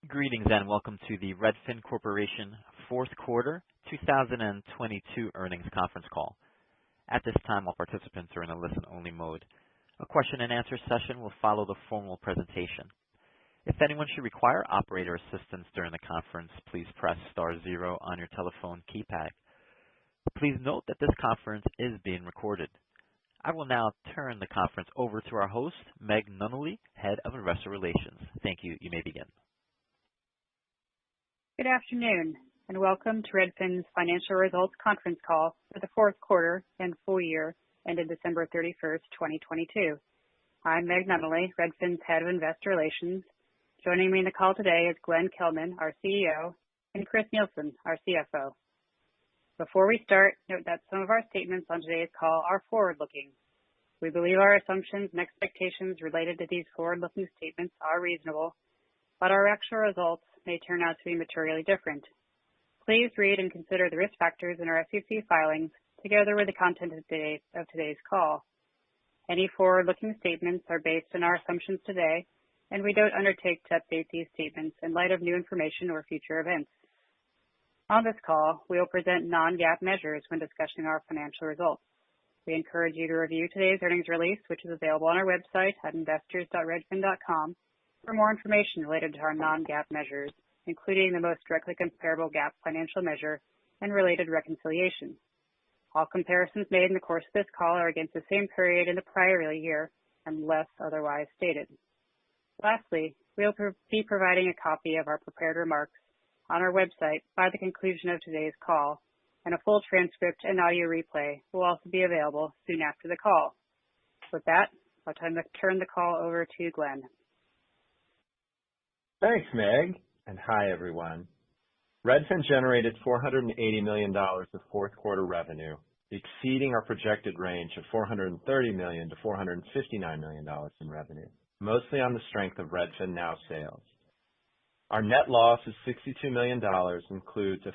Greetings and welcome to the Redfin Corporation fourth quarter 2022 earnings conference call. At this time, all participants are in a listen-only mode. A question and answer session will follow the formal presentation. If anyone should require operator assistance during the conference, please press star zero on your telephone keypad. Please note that this conference is being recorded. I will now turn the conference over to our host, Meg Nunnally, Head of Investor Relations. Thank you. You may begin. Good afternoon, and welcome to Redfin's financial results conference call for the fourth quarter and full year ended December 31st, 2022. I'm Meg Nunnally, Redfin's Head of Investor Relations. Joining me in the call today is Glenn Kelman, our CEO, and Chris Nielsen, our CFO. Before we start, note that some of our statements on today's call are forward-looking. We believe our assumptions and expectations related to these forward-looking statements are reasonable, but our actual results may turn out to be materially different. Please read and consider the risk factors in our SEC filings together with the content of today's call. Any forward-looking statements are based on our assumptions today, and we don't undertake to update these statements in light of new information or future events. On this call, we will present non-GAAP measures when discussing our financial results. We encourage you to review today's earnings release, which is available on our website at investors.redfin.com for more information related to our non-GAAP measures, including the most directly comparable GAAP financial measure and related reconciliation. All comparisons made in the course of this call are against the same period in the prior year, unless otherwise stated. Lastly, we'll be providing a copy of our prepared remarks on our website by the conclusion of today's call, and a full transcript and audio replay will also be available soon after the call. With that, I'll turn the call over to Glenn. Thanks, Meg, and hi, everyone. Redfin generated $480 million of fourth quarter revenue, exceeding our projected range of $430 million to $459 million in revenue, mostly on the strength of Redfin Now sales. Our net loss of $62 million includes a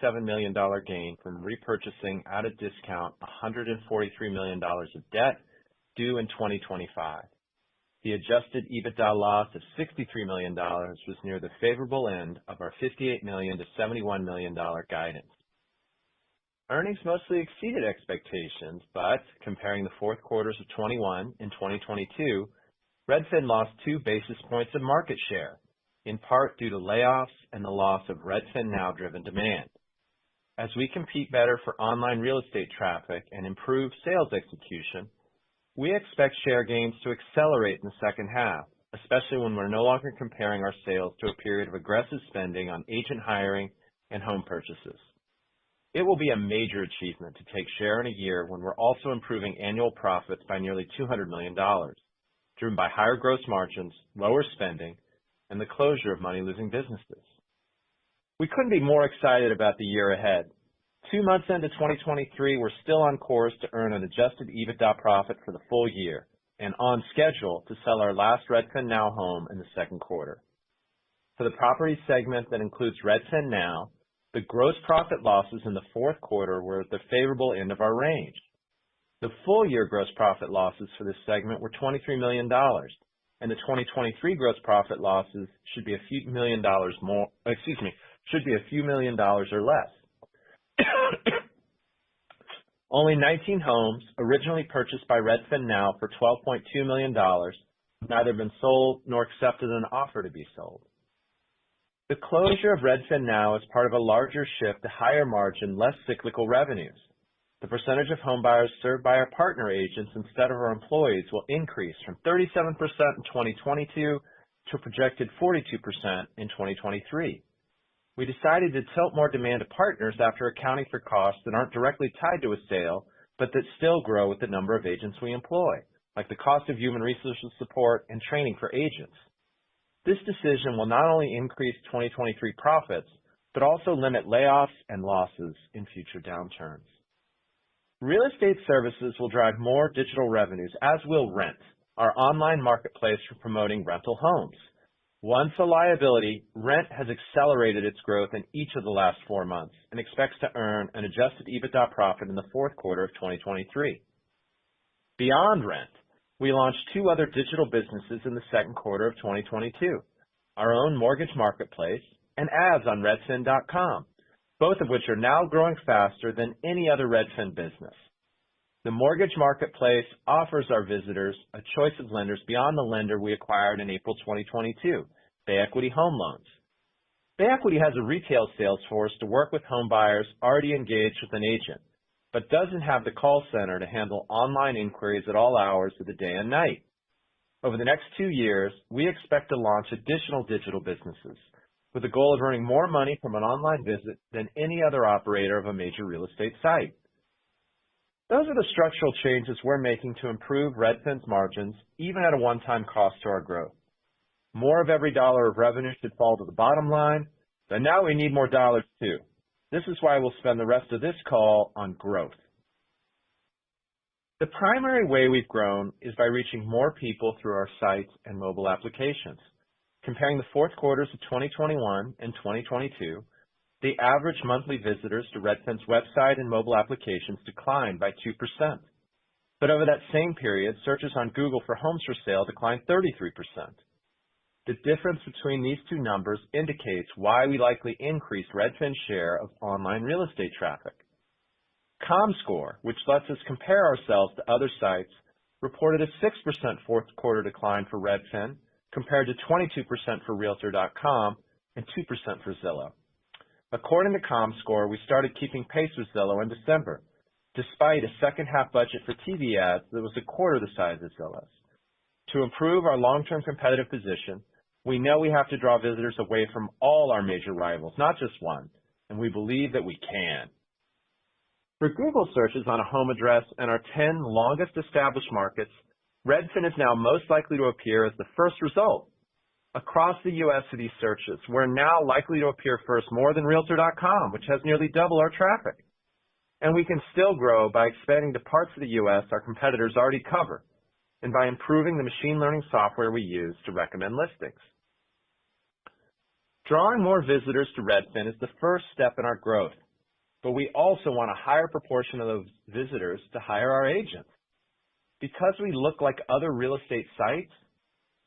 $57 million gain from repurchasing at a discount $143 million of debt due in 2025. The adjusted EBITDA loss of $63 million was near the favorable end of our $58 million to $71 million guidance. Earnings mostly exceeded expectations, but comparing the fourth quarters of 21 and 2022, Redfin lost 2 basis points of market share, in part due to layoffs and the loss of Redfin Now driven demand. As we compete better for online real estate traffic and improve sales execution, we expect share gains to accelerate in the second half, especially when we're no longer comparing our sales to a period of aggressive spending on agent hiring and home purchases. It will be a major achievement to take share in a year when we're also improving annual profits by nearly $200 million, driven by higher gross margins, lower spending, and the closure of money-losing businesses. We couldn't be more excited about the year ahead. 2 months into 2023, we're still on course to earn an adjusted EBITDA profit for the full year and on schedule to sell our last Redfin Now home in the second quarter. For the property segment that includes Redfin Now, the gross profit losses in the fourth quarter were at the favorable end of our range. The full year gross profit losses for this segment were $23 million, and the 2023 gross profit losses should be a few million dollars or less. Only 19 homes, originally purchased by Redfin Now for $12.2 million, have neither been sold nor accepted an offer to be sold. The closure of Redfin Now is part of a larger shift to higher margin, less cyclical revenues. The percentage of home buyers served by our partner agents instead of our employees will increase from 37% in 2022 to a projected 42% in 2023. We decided to tilt more demand to partners after accounting for costs that aren't directly tied to a sale, but that still grow with the number of agents we employ, like the cost of human resources support and training for agents. This decision will not only increase 2023 profits, but also limit layoffs and losses in future downturns. Real estate services will drive more digital revenues, as will Rent, our online marketplace for promoting rental homes. Once a liability, Rent has accelerated its growth in each of the last 4 months and expects to earn an adjusted EBITDA profit in the fourth quarter of 2023. Beyond Rent, we launched 2 other digital businesses in the second quarter of 2022. our own mortgage marketplace, and ads on redfin.com, both of which are now growing faster than any other Redfin business. The mortgage marketplace offers our visitors a choice of lenders beyond the lender we acquired in April 2022, Bay Equity Home Loans. Bay Equity has a retail sales force to work with home buyers already engaged with an agent, but doesn't have the call center to handle online inquiries at all hours of the day and night. Over the next 2 years, we expect to launch additional digital businesses with the goal of earning more money from an online visit than any other operator of a major real estate site. Those are the structural changes we're making to improve Redfin's margins, even at a one-time cost to our growth. More of every dollar of revenue should fall to the bottom line, but now we need more dollars too. This is why we'll spend the rest of this call on growth. The primary way we've grown is by reaching more people through our sites and mobile applications. Comparing the fourth quarters of 2021 and 2022, the average monthly visitors to Redfin's website and mobile applications declined by 2%. But over that same period, searches on Google for homes for sale declined 33%. The difference between these two numbers indicates why we likely increased Redfin's share of online real estate traffic. ComScore, which lets us compare ourselves to other sites, reported a 6% fourth quarter decline for Redfin compared to 22% for Realtor.com and 2% for Zillow. According to ComScore, we started keeping pace with Zillow in December, despite a second-half budget for TV ads that was a quarter the size of Zillow's. To improve our long-term competitive position, we know we have to draw visitors away from all our major rivals, not just one, and we believe that we can. For Google searches on a home address and our 10 longest established markets, Redfin is now most likely to appear as the first result. Across the U.S. for these searches, we're now likely to appear first more than Realtor.com, which has nearly double our traffic. And we can still grow by expanding to parts of the U.S. our competitors already cover, and by improving the machine learning software we use to recommend listings. Drawing more visitors to Redfin is the first step in our growth, but we also want a higher proportion of those visitors to hire our agents. Because we look like other real estate sites,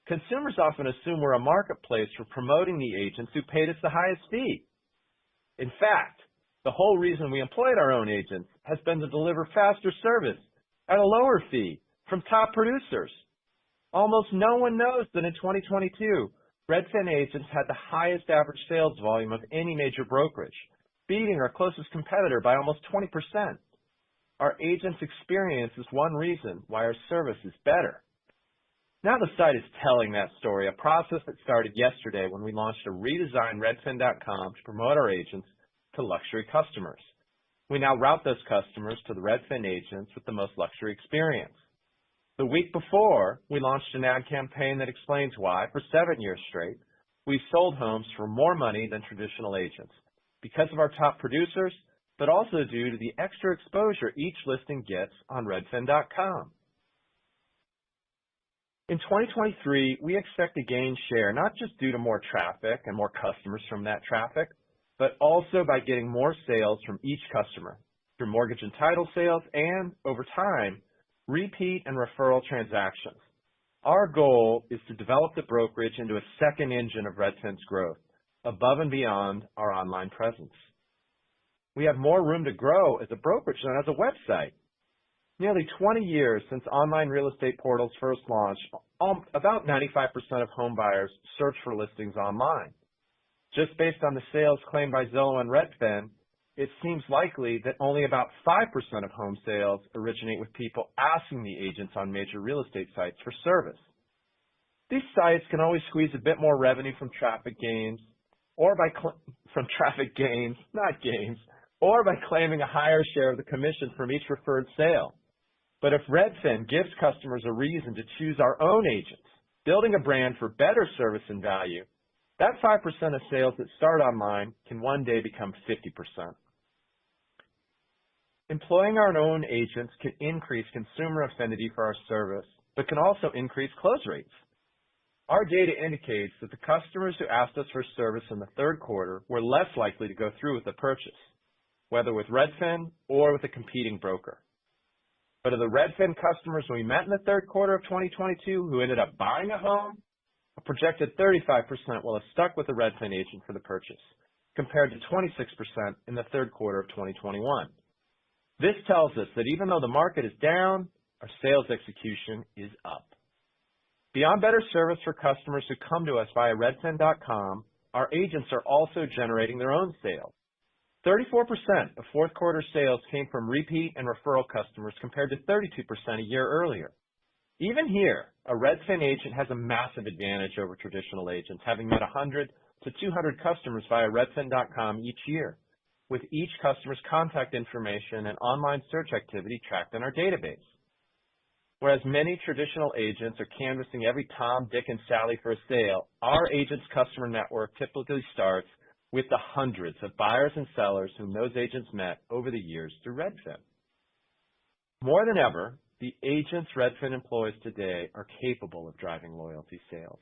consumers often assume we're a marketplace for promoting the agents who paid us the highest fee. In fact, the whole reason we employed our own agents has been to deliver faster service at a lower fee from top producers. Almost no one knows that in 2022, Redfin agents had the highest average sales volume of any major brokerage, beating our closest competitor by almost 20%. Our agents' experience is one reason why our service is better. Now the site is telling that story, a process that started yesterday when we launched a redesigned Redfin.com to promote our agents to luxury customers. We now route those customers to the Redfin agents with the most luxury experience. The week before, we launched an ad campaign that explains why, for 7 years straight, we've sold homes for more money than traditional agents, because of our top producers, but also due to the extra exposure each listing gets on Redfin.com. In 2023, we expect to gain share not just due to more traffic and more customers from that traffic, but also by getting more sales from each customer through mortgage and title sales and, over time, repeat and referral transactions. Our goal is to develop the brokerage into a second engine of Redfin's growth, above and beyond our online presence. We have more room to grow as a brokerage than as a website. Nearly 20 years since online real estate portals first launched, about 95% of home buyers search for listings online. Just based on the sales claimed by Zillow and Redfin, it seems likely that only about 5% of home sales originate with people asking the agents on major real estate sites for service. These sites can always squeeze a bit more revenue from traffic gains, or by claiming a higher share of the commission from each referred sale. But if Redfin gives customers a reason to choose our own agents, building a brand for better service and value, that 5% of sales that start online can one day become 50%. Employing our own agents can increase consumer affinity for our service, but can also increase close rates. Our data indicates that the customers who asked us for service in the third quarter were less likely to go through with the purchase, whether with Redfin or with a competing broker. But of the Redfin customers we met in the third quarter of 2022 who ended up buying a home, A projected 35% will have stuck with a Redfin agent for the purchase, compared to 26% in the third quarter of 2021. This tells us that even though the market is down, our sales execution is up. Beyond better service for customers who come to us via redfin.com, our agents are also generating their own sales. 34% of fourth quarter sales came from repeat and referral customers compared to 32% a year earlier. Even here, a Redfin agent has a massive advantage over traditional agents, having met 100 to 200 customers via redfin.com each year, with each customer's contact information and online search activity tracked in our database. Whereas many traditional agents are canvassing every Tom, Dick, and Sally for a sale, our agent's customer network typically starts with the hundreds of buyers and sellers whom those agents met over the years through Redfin. More than ever, the agents Redfin employs today are capable of driving loyalty sales.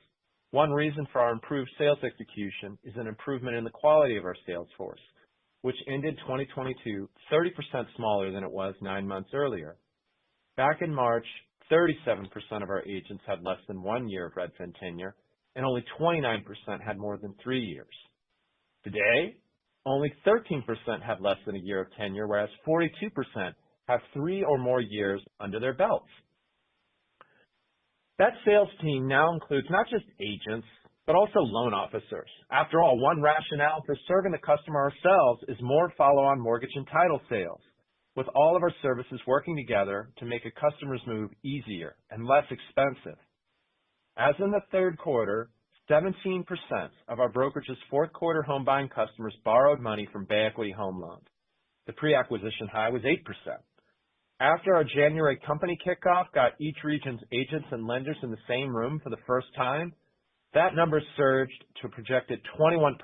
One reason for our improved sales execution is an improvement in the quality of our sales force, which ended 2022 30% smaller than it was 9 months earlier. Back in March, 37% of our agents had less than 1 year of Redfin tenure, and only 29% had more than 3 years. Today, only 13% have less than a year of tenure, whereas 42% have 3 or more years under their belts. That sales team now includes not just agents, but also loan officers. After all, one rationale for serving the customer ourselves is more follow-on mortgage and title sales, with all of our services working together to make a customer's move easier and less expensive. As in the third quarter, 17% of our brokerage's fourth quarter home buying customers borrowed money from Bay Equity Home Loans. The pre-acquisition high was 8%. After our January company kickoff got each region's agents and lenders in the same room for the first time, that number surged to a projected 21%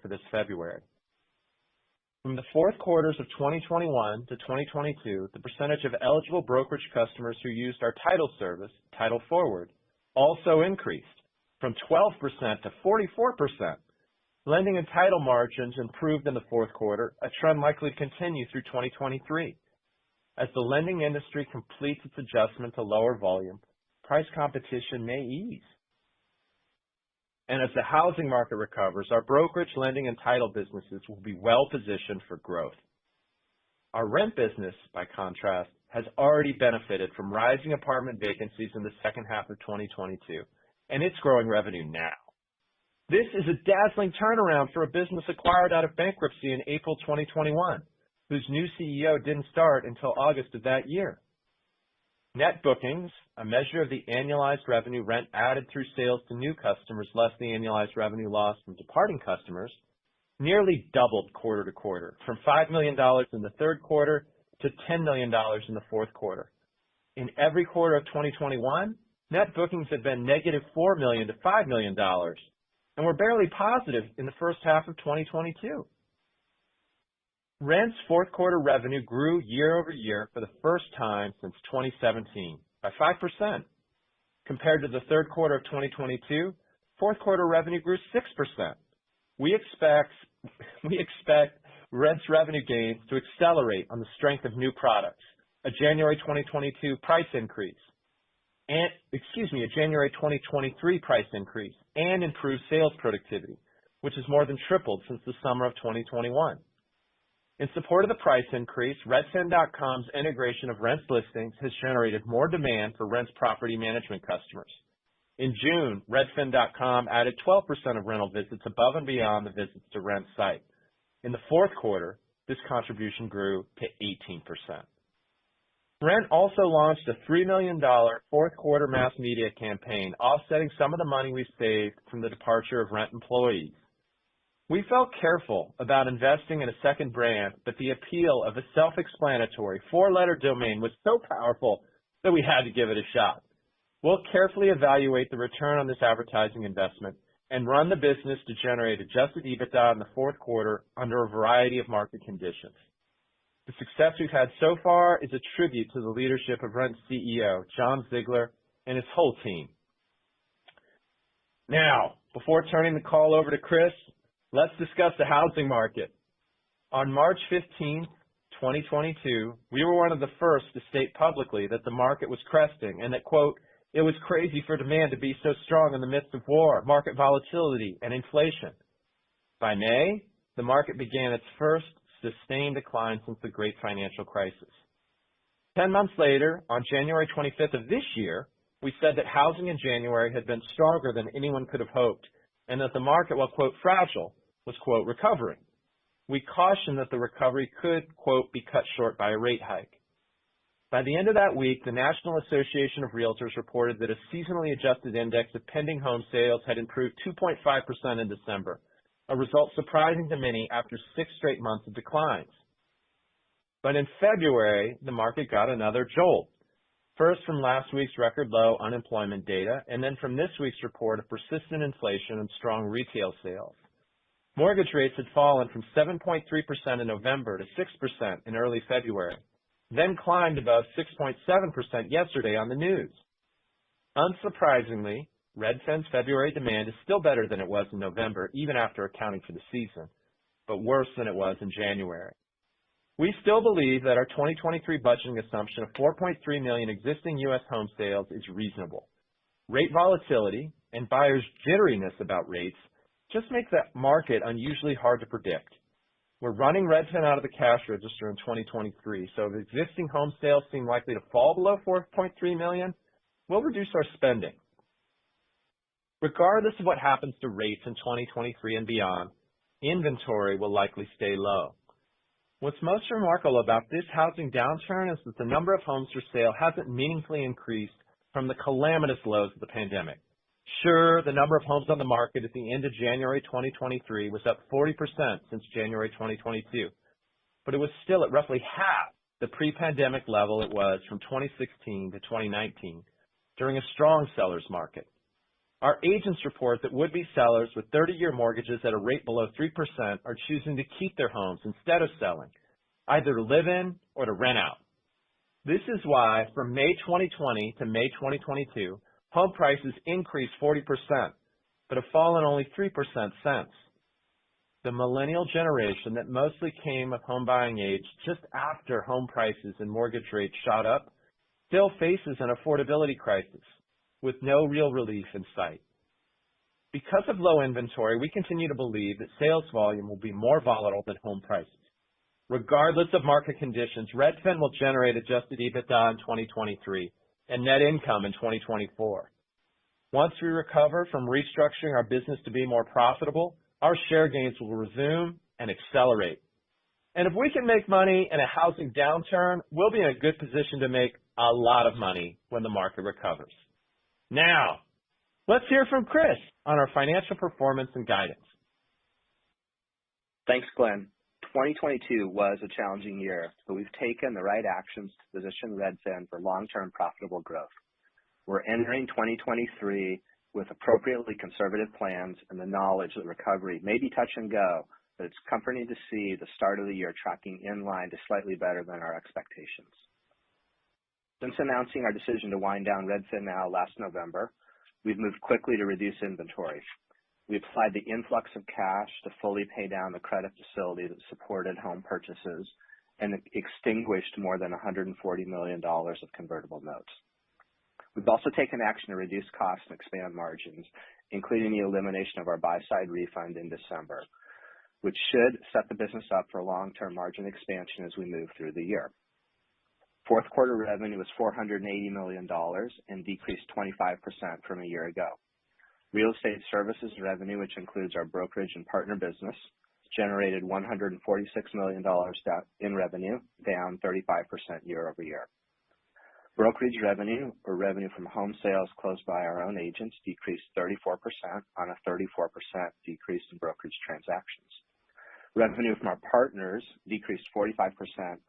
for this February. From the fourth quarters of 2021 to 2022, the percentage of eligible brokerage customers who used our title service, Title Forward, also increased from 12% to 44%. Lending and title margins improved in the fourth quarter, a trend likely to continue through 2023. As the lending industry completes its adjustment to lower volume, price competition may ease. And as the housing market recovers, our brokerage, lending, and title businesses will be well positioned for growth. Our rent business, by contrast, has already benefited from rising apartment vacancies in the second half of 2022, and it's growing revenue now. This is a dazzling turnaround for a business acquired out of bankruptcy in April 2021, whose new CEO didn't start until August of that year. Net bookings, a measure of the annualized revenue rent added through sales to new customers less the annualized revenue lost from departing customers, nearly doubled quarter to quarter, from $5 million in the third quarter to $10 million in the fourth quarter. In every quarter of 2021, net bookings have been negative $4 million to $5 million, and were barely positive in the first half of 2022. Rent's fourth quarter revenue grew year over year for the first time since 2017 by 5%. Compared to the third quarter of 2022, fourth quarter revenue grew 6%. We expect Rent's revenue gains to accelerate on the strength of new products, a January 2023 price increase, and improved sales productivity, which has more than tripled since the summer of 2021. In support of the price increase, Redfin.com's integration of Rent's listings has generated more demand for Rent's property management customers. In June, Redfin.com added 12% of rental visits above and beyond the visits to Rent's site. In the fourth quarter, this contribution grew to 18%. Rent also launched a $3 million fourth quarter mass media campaign, offsetting some of the money we saved from the departure of Rent employees. We felt careful about investing in a second brand, but the appeal of a self-explanatory 4-letter domain was so powerful that we had to give it a shot. We'll carefully evaluate the return on this advertising investment and run the business to generate adjusted EBITDA in the fourth quarter under a variety of market conditions. The success we've had so far is a tribute to the leadership of Rent's CEO, John Ziegler, and his whole team. Now, before turning the call over to Chris, let's discuss the housing market. On March 15, 2022, we were one of the first to state publicly that the market was cresting and that, quote, It was crazy for demand to be so strong in the midst of war, market volatility, and inflation. By May, the market began its first sustained decline since the great financial crisis. 10 months later, on January 25th of this year, we said that housing in January had been stronger than anyone could have hoped, and that the market, while, quote, fragile, was, quote, recovering. We cautioned that the recovery could, quote, be cut short by a rate hike. By the end of that week, the National Association of Realtors reported that a seasonally adjusted index of pending home sales had improved 2.5% in December, a result surprising to many after 6 straight months of declines. But in February, the market got another jolt. First from last week's record low unemployment data, and then from this week's report of persistent inflation and strong retail sales. Mortgage rates had fallen from 7.3% in November to 6% in early February, then climbed above 6.7% yesterday on the news. Unsurprisingly, Redfin's February demand is still better than it was in November, even after accounting for the season, but worse than it was in January. We still believe that our 2023 budgeting assumption of 4.3 million existing U.S. home sales is reasonable. Rate volatility and buyers' jitteriness about rates just make that market unusually hard to predict. We're running Redfin out of the cash register in 2023, so if existing home sales seem likely to fall below 4.3 million, we'll reduce our spending. Regardless of what happens to rates in 2023 and beyond, inventory will likely stay low. What's most remarkable about this housing downturn is that the number of homes for sale hasn't meaningfully increased from the calamitous lows of the pandemic. Sure, the number of homes on the market at the end of January 2023 was up 40% since January 2022, but it was still at roughly half the pre-pandemic level it was from 2016 to 2019 during a strong seller's market. Our agents report that would-be sellers with 30-year mortgages at a rate below 3% are choosing to keep their homes instead of selling, either to live in or to rent out. This is why from May 2020 to May 2022, home prices increased 40%, but have fallen only 3% since. The millennial generation that mostly came of home buying age just after home prices and mortgage rates shot up still faces an affordability crisis, with no real relief in sight. Because of low inventory, we continue to believe that sales volume will be more volatile than home prices. Regardless of market conditions, Redfin will generate adjusted EBITDA in 2023 and net income in 2024. Once we recover from restructuring our business to be more profitable, our share gains will resume and accelerate. And if we can make money in a housing downturn, we'll be in a good position to make a lot of money when the market recovers. Now, let's hear from Chris on our financial performance and guidance. Thanks, Glenn. 2022 was a challenging year, but we've taken the right actions to position Redfin for long-term profitable growth. We're entering 2023 with appropriately conservative plans and the knowledge that recovery may be touch and go, but it's comforting to see the start of the year tracking in line to slightly better than our expectations. Since announcing our decision to wind down Redfin Now last November, we've moved quickly to reduce inventory. We applied the influx of cash to fully pay down the credit facility that supported home purchases and extinguished more than $140 million of convertible notes. We've also taken action to reduce costs and expand margins, including the elimination of our buy-side refund in December, which should set the business up for long-term margin expansion as we move through the year. Fourth quarter revenue was $480 million and decreased 25% from a year ago. Real estate services revenue, which includes our brokerage and partner business, generated $146 million in revenue, down 35% year over year. Brokerage revenue, or revenue from home sales closed by our own agents, decreased 34% on a 34% decrease in brokerage transactions. Revenue from our partners decreased 45%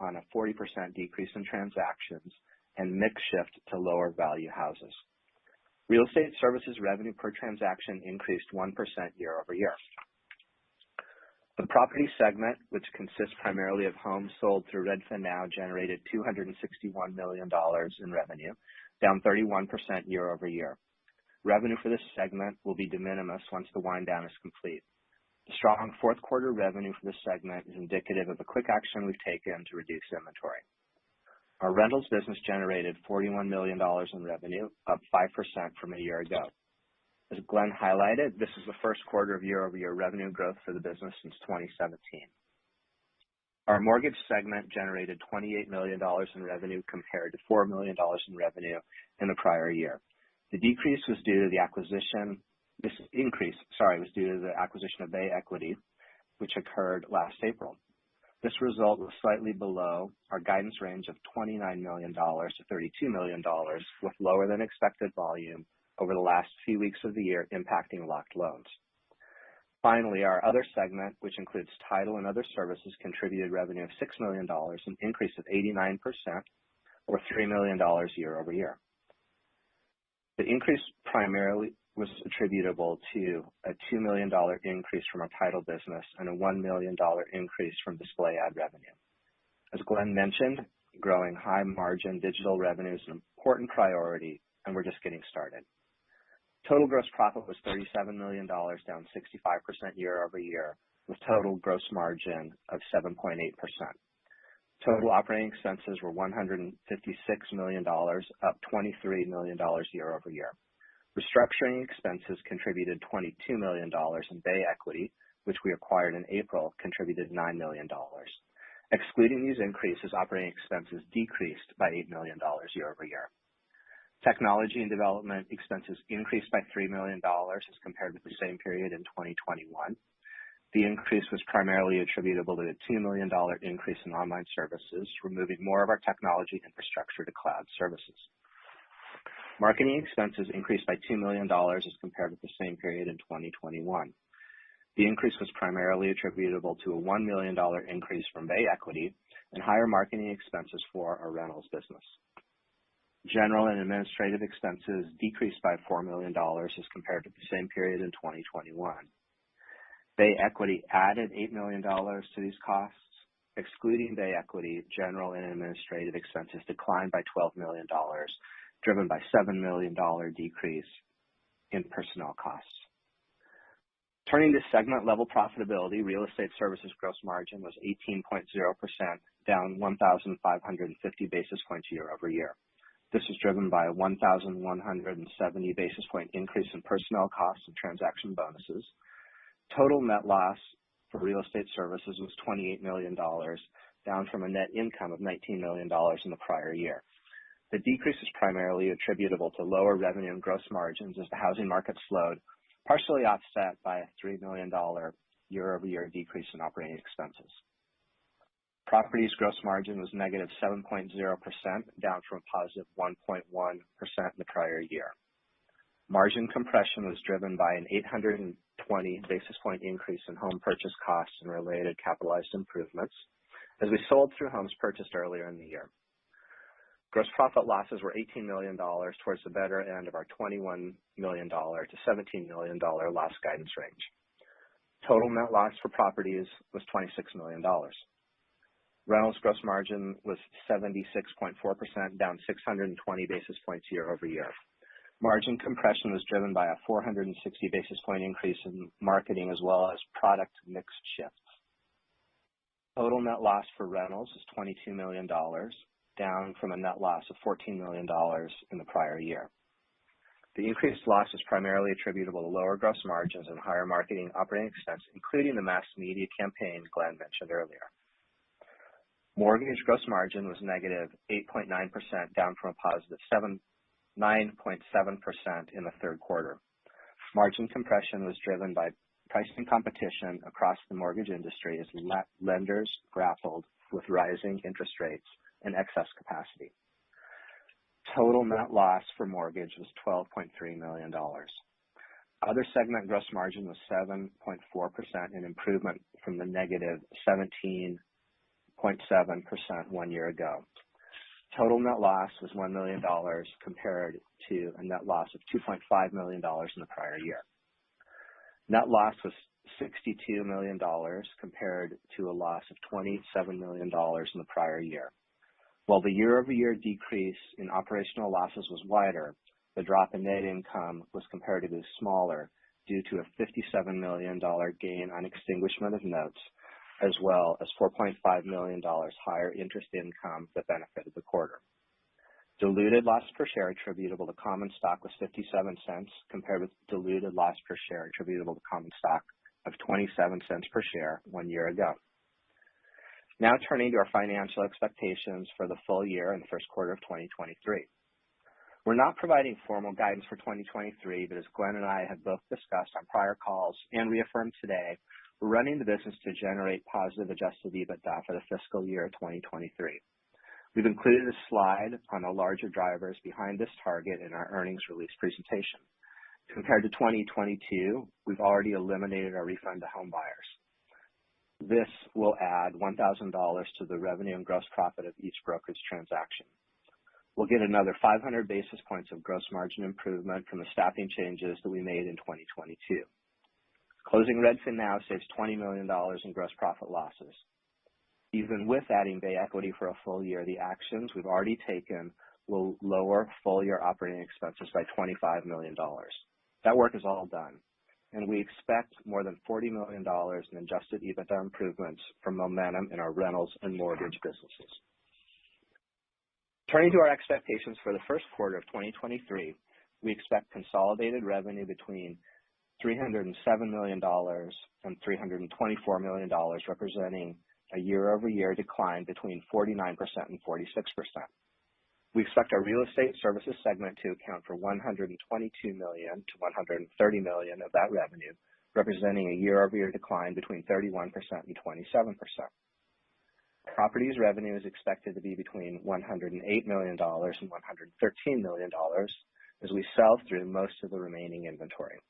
on a 40% decrease in transactions and mix shift to lower value houses. Real estate services revenue per transaction increased 1% year over year. The property segment, which consists primarily of homes sold through Redfin Now, generated $261 million in revenue, down 31% year over year. Revenue for this segment will be de minimis once the wind down is complete. The strong fourth quarter revenue for this segment is indicative of the quick action we've taken to reduce inventory. Our rentals business generated $41 million in revenue, up 5% from a year ago. As Glenn highlighted, this is the first quarter of year-over-year revenue growth for the business since 2017. Our mortgage segment generated $28 million in revenue compared to $4 million in revenue in the prior year. This increase was due to the acquisition of Bay Equity, which occurred last April. This result was slightly below our guidance range of $29 million to $32 million, with lower than expected volume over the last few weeks of the year impacting locked loans. Finally, our other segment, which includes title and other services, contributed revenue of $6 million, an increase of 89%, or $3 million year over year. The increase primarily was attributable to a $2 million increase from our title business and a $1 million increase from display ad revenue. As Glenn mentioned, growing high margin digital revenue is an important priority, and we're just getting started. Total gross profit was $37 million, down 65% year over year, with total gross margin of 7.8%. Total operating expenses were $156 million, up $23 million year over year. Restructuring expenses contributed $22 million, and Bay Equity, which we acquired in April, contributed $9 million. Excluding these increases, operating expenses decreased by $8 million year over year. Technology and development expenses increased by $3 million as compared with the same period in 2021. The increase was primarily attributable to a $2 million increase in online services, removing more of our technology infrastructure to cloud services. Marketing expenses increased by $2 million as compared with the same period in 2021. The increase was primarily attributable to a $1 million increase from Bay Equity and higher marketing expenses for our rentals business. General and administrative expenses decreased by $4 million as compared to the same period in 2021. Bay Equity added $8 million to these costs. Excluding Bay Equity, general and administrative expenses declined by $12 million, driven by $7 million decrease in personnel costs. Turning to segment level profitability, real estate services gross margin was 18.0%, down 1,550 basis points year over year. This was driven by a 1,170 basis point increase in personnel costs and transaction bonuses. Total net loss for real estate services was $28 million, down from a net income of $19 million in the prior year. The decrease is primarily attributable to lower revenue and gross margins as the housing market slowed, partially offset by a $3 million year-over-year decrease in operating expenses. Properties gross margin was negative 7.0%, down from a positive 1.1% in the prior year. Margin compression was driven by an 820 basis point increase in home purchase costs and related capitalized improvements as we sold through homes purchased earlier in the year. Gross profit losses were $18 million towards the better end of our $21 million to $17 million loss guidance range. Total net loss for properties was $26 million. Rentals gross margin was 76.4%, down 620 basis points year over year. Margin compression was driven by a 460 basis point increase in marketing as well as product mix shifts. Total net loss for rentals is $22 million, down from a net loss of $14 million in the prior year. The increased loss is primarily attributable to lower gross margins and higher marketing operating expense, including the mass media campaign Glenn mentioned earlier. Mortgage gross margin was negative 8.9%, down from a positive 9.7% in the third quarter. Margin compression was driven by pricing competition across the mortgage industry as lenders grappled with rising interest rates and excess capacity. Total net loss for mortgage was $12.3 million. Other segment gross margin was 7.4%, an improvement from the negative 17.7% 1 year ago. Total net loss was $1 million compared to a net loss of $2.5 million in the prior year. Net loss was $62 million compared to a loss of $27 million in the prior year. While the year-over-year decrease in operational losses was wider, the drop in net income was comparatively smaller due to a $57 million gain on extinguishment of notes as well as $4.5 million higher interest income that benefited the quarter. Diluted loss per share attributable to common stock was 57 cents, compared with diluted loss per share attributable to common stock of 27 cents per share 1 year ago. Now turning to our financial expectations for the full year and the first quarter of 2023. We're not providing formal guidance for 2023, but as Glenn and I have both discussed on prior calls and reaffirmed today, we're running the business to generate positive adjusted EBITDA for the fiscal year 2023. We've included a slide on the larger drivers behind this target in our earnings release presentation. Compared to 2022, we've already eliminated our refund to home buyers. This will add $1,000 to the revenue and gross profit of each brokerage transaction. We'll get another 500 basis points of gross margin improvement from the staffing changes that we made in 2022. Closing Redfin now saves $20 million in gross profit losses. Even with adding Bay Equity for a full year, the actions we've already taken will lower full year operating expenses by $25 million. That work is all done, and we expect more than $40 million in adjusted EBITDA improvements from momentum in our rentals and mortgage businesses. Turning to our expectations for the first quarter of 2023, we expect consolidated revenue between $307 million and $324 million, representing a year-over-year decline between 49% and 46%. We expect our real estate services segment to account for $122 million to $130 million of that revenue, representing a year-over-year decline between 31% and 27%. Properties revenue is expected to be between $108 million and $113 million as we sell through most of the remaining inventory.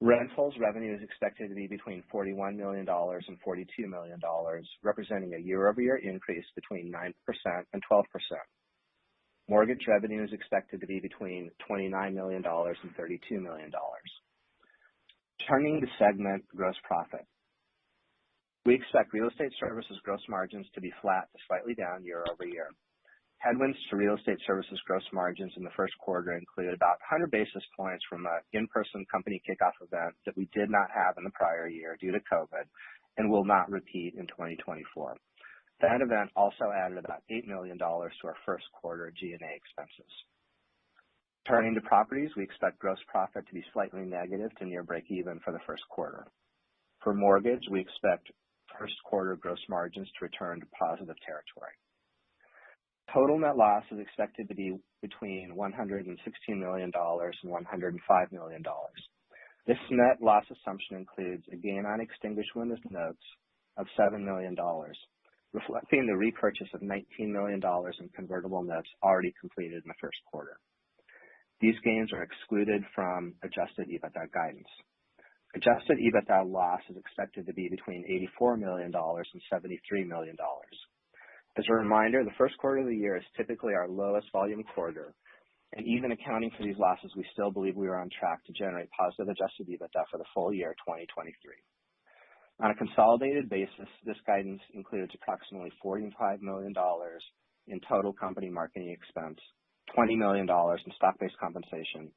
Rentals revenue is expected to be between $41 million and $42 million, representing a year-over-year increase between 9% and 12%. Mortgage revenue is expected to be between $29 million and $32 million. Turning to segment gross profit. We expect real estate services gross margins to be flat to slightly down year over year. Headwinds to real estate services gross margins in the first quarter included about 100 basis points from an in-person company kickoff event that we did not have in the prior year due to COVID and will not repeat in 2024. That event also added about $8 million to our first quarter G&A expenses. Turning to properties, we expect gross profit to be slightly negative to near break even for the first quarter. For mortgage, we expect first quarter gross margins to return to positive territory. Total net loss is expected to be between $116 million and $105 million. This net loss assumption includes a gain on extinguishment of notes of $7 million, reflecting the repurchase of $19 million in convertible notes already completed in the first quarter. These gains are excluded from adjusted EBITDA guidance. Adjusted EBITDA loss is expected to be between $84 million and $73 million. As a reminder, the first quarter of the year is typically our lowest volume quarter, and even accounting for these losses, we still believe we are on track to generate positive adjusted EBITDA for the full year 2023. On a consolidated basis, this guidance includes approximately $45 million in total company marketing expense, $20 million in stock-based compensation,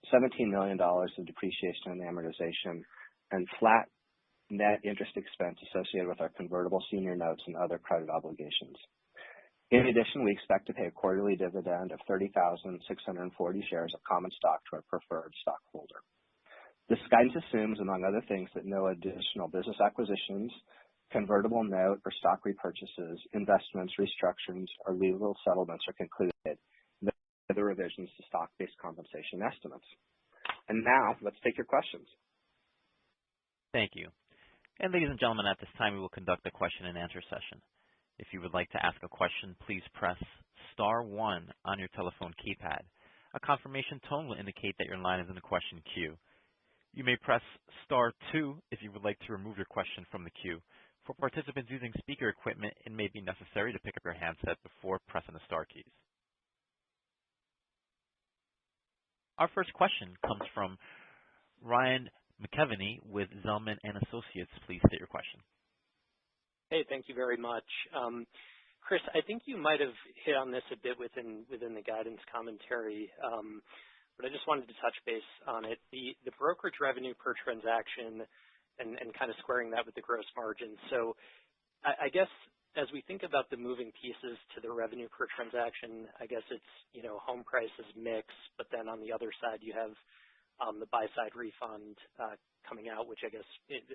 $17 million in depreciation and amortization, and flat net interest expense associated with our convertible senior notes and other credit obligations. In addition, we expect to pay a quarterly dividend of 30,640 shares of common stock to our preferred stockholder. This guidance assumes, among other things, that no additional business acquisitions, convertible note or stock repurchases, investments, restructurings, or legal settlements are concluded, and other revisions to stock-based compensation estimates. And now, let's take your questions. Thank you. And ladies and gentlemen, at this time, we will conduct a question and answer session. If you would like to ask a question, please press star one on your telephone keypad. A confirmation tone will indicate that your line is in the question queue. You may press star two if you would like to remove your question from the queue. For participants using speaker equipment, it may be necessary to pick up your handset before pressing the star keys. Our first question comes from Ryan McKeveny with Zelman & Associates. Please state your question. Hey, thank you very much. Chris, I think you might have hit on this a bit within the guidance commentary, but I just wanted to touch base on it. The brokerage revenue per transaction and kind of squaring that with the gross margin. So I guess as we think about the moving pieces to the revenue per transaction, I guess it's, home prices mix, but then on the other side you have the buy-side refund coming out, which I guess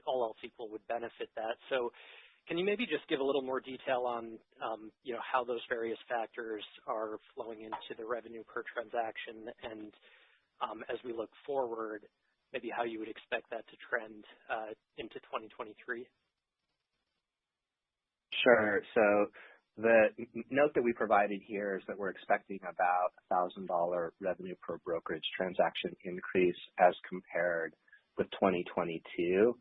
all else equal would benefit that. So can you maybe just give a little more detail on, how those various factors are flowing into the revenue per transaction, and as we look forward, maybe how you would expect that to trend into 2023? Sure. So the note that we provided here is that we're expecting about $1,000 revenue per brokerage transaction increase as compared with 2022.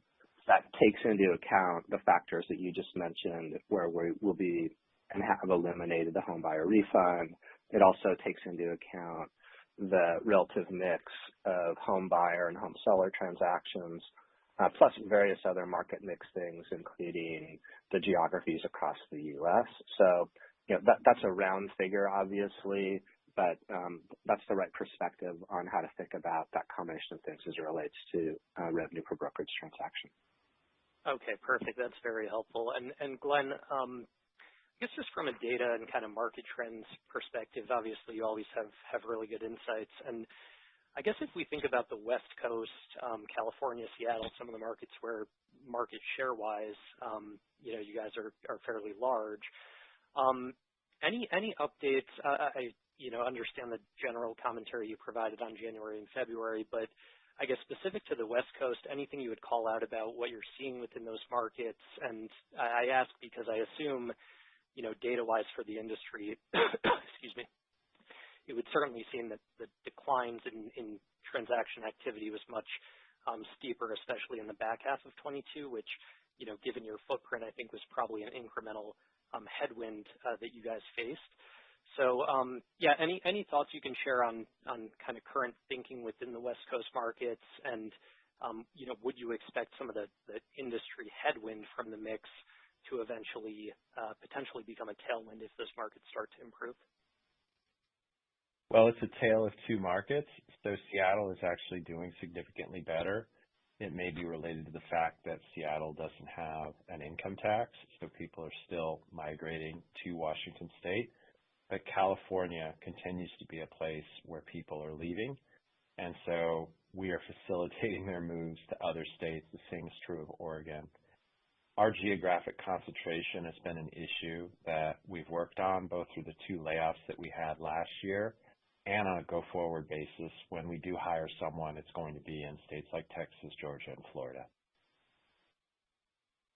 That takes into account the factors that you just mentioned, where we will be and have eliminated the home buyer refund. It also takes into account the relative mix of home buyer and home seller transactions, plus various other market mix things, including the geographies across the U.S. So, that's a round figure, obviously, but that's the right perspective on how to think about that combination of things as it relates to revenue per brokerage transaction. Okay, perfect. That's very helpful. And Glenn, I guess just from a data and kind of market trends perspective, obviously you always have really good insights. And I guess if we think about the West Coast, California, Seattle, some of the markets where market share-wise, you guys are fairly large. Any updates? I understand the general commentary you provided on January and February, but I guess specific to the West Coast, anything you would call out about what you're seeing within those markets? And I ask because I assume, data-wise for the industry, excuse me, it would certainly seem that the declines in transaction activity was much steeper, especially in the back half of 22, which, given your footprint, I think was probably an incremental headwind that you guys faced. So, any thoughts you can share on kind of current thinking within the West Coast markets, and would you expect some of the industry headwind from the mix to eventually potentially become a tailwind if those markets start to improve? Well, it's a tale of two markets. So Seattle is actually doing significantly better. It may be related to the fact that Seattle doesn't have an income tax, so people are still migrating to Washington State. But California continues to be a place where people are leaving, and so we are facilitating their moves to other states. The same is true of Oregon. Our geographic concentration has been an issue that we've worked on both through the two layoffs that we had last year and on a go-forward basis. When we do hire someone, it's going to be in states like Texas, Georgia, and Florida.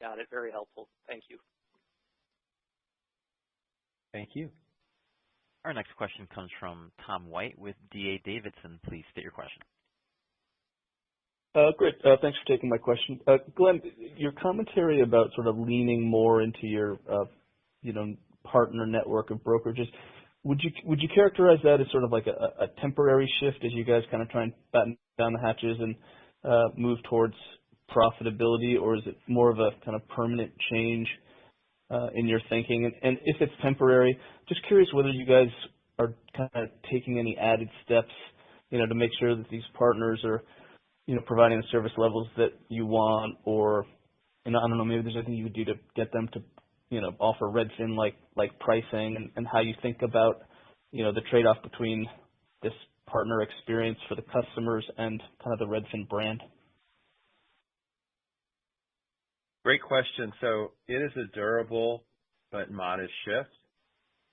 Got it. Very helpful. Thank you. Thank you. Our next question comes from Tom White with D.A. Davidson. Please state your question. Great. Thanks for taking my question. Glenn, your commentary about sort of leaning more into your, partner network of brokerages, would you characterize that as sort of like a temporary shift as you guys kind of try and batten down the hatches and move towards profitability, or is it more of a kind of permanent change in your thinking? And if it's temporary, just curious whether you guys are kind of taking any added steps, to make sure that these partners are, providing the service levels that you want, or, I don't know, maybe there's anything you would do to get them to, offer Redfin like pricing, and how you think about, the trade-off between this partner experience for the customers and kind of the Redfin brand. Great question. So it is a durable but modest shift.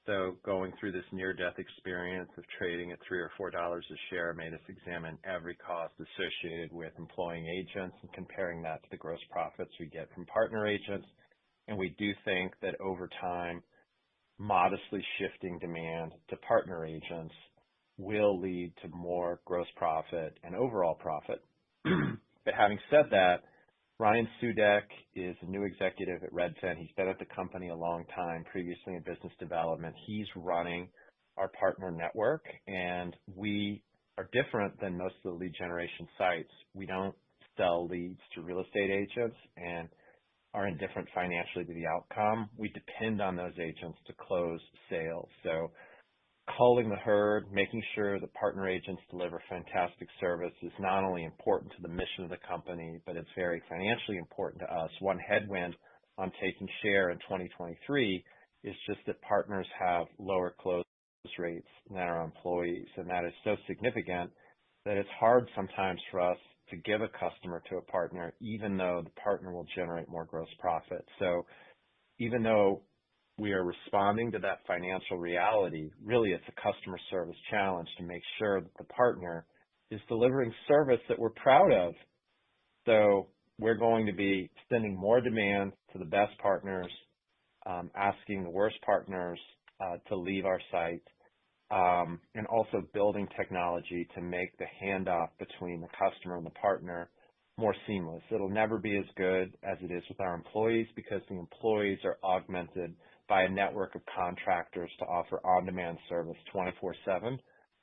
So going through this near-death experience of trading at $3 or $4 a share made us examine every cost associated with employing agents and comparing that to the gross profits we get from partner agents. And we do think that over time, modestly shifting demand to partner agents will lead to more gross profit and overall profit. But having said that, Ryan Sudeck is a new executive at Redfin. He's been at the company a long time, previously in business development. He's running our partner network, and we are different than most of the lead generation sites. We don't sell leads to real estate agents and are indifferent financially to the outcome. We depend on those agents to close sales. So culling the herd, making sure that partner agents deliver fantastic service is not only important to the mission of the company, but it's very financially important to us. One headwind on taking share in 2023 is just that partners have lower close rates than our employees, and that is so significant that it's hard sometimes for us to give a customer to a partner, even though the partner will generate more gross profit. So even though we are responding to that financial reality, really it's a customer service challenge to make sure that the partner is delivering service that we're proud of. So we're going to be sending more demand to the best partners, asking the worst partners to leave our site, and also building technology to make the handoff between the customer and the partner more seamless. It'll never be as good as it is with our employees because the employees are augmented by a network of contractors to offer on-demand service 24/7,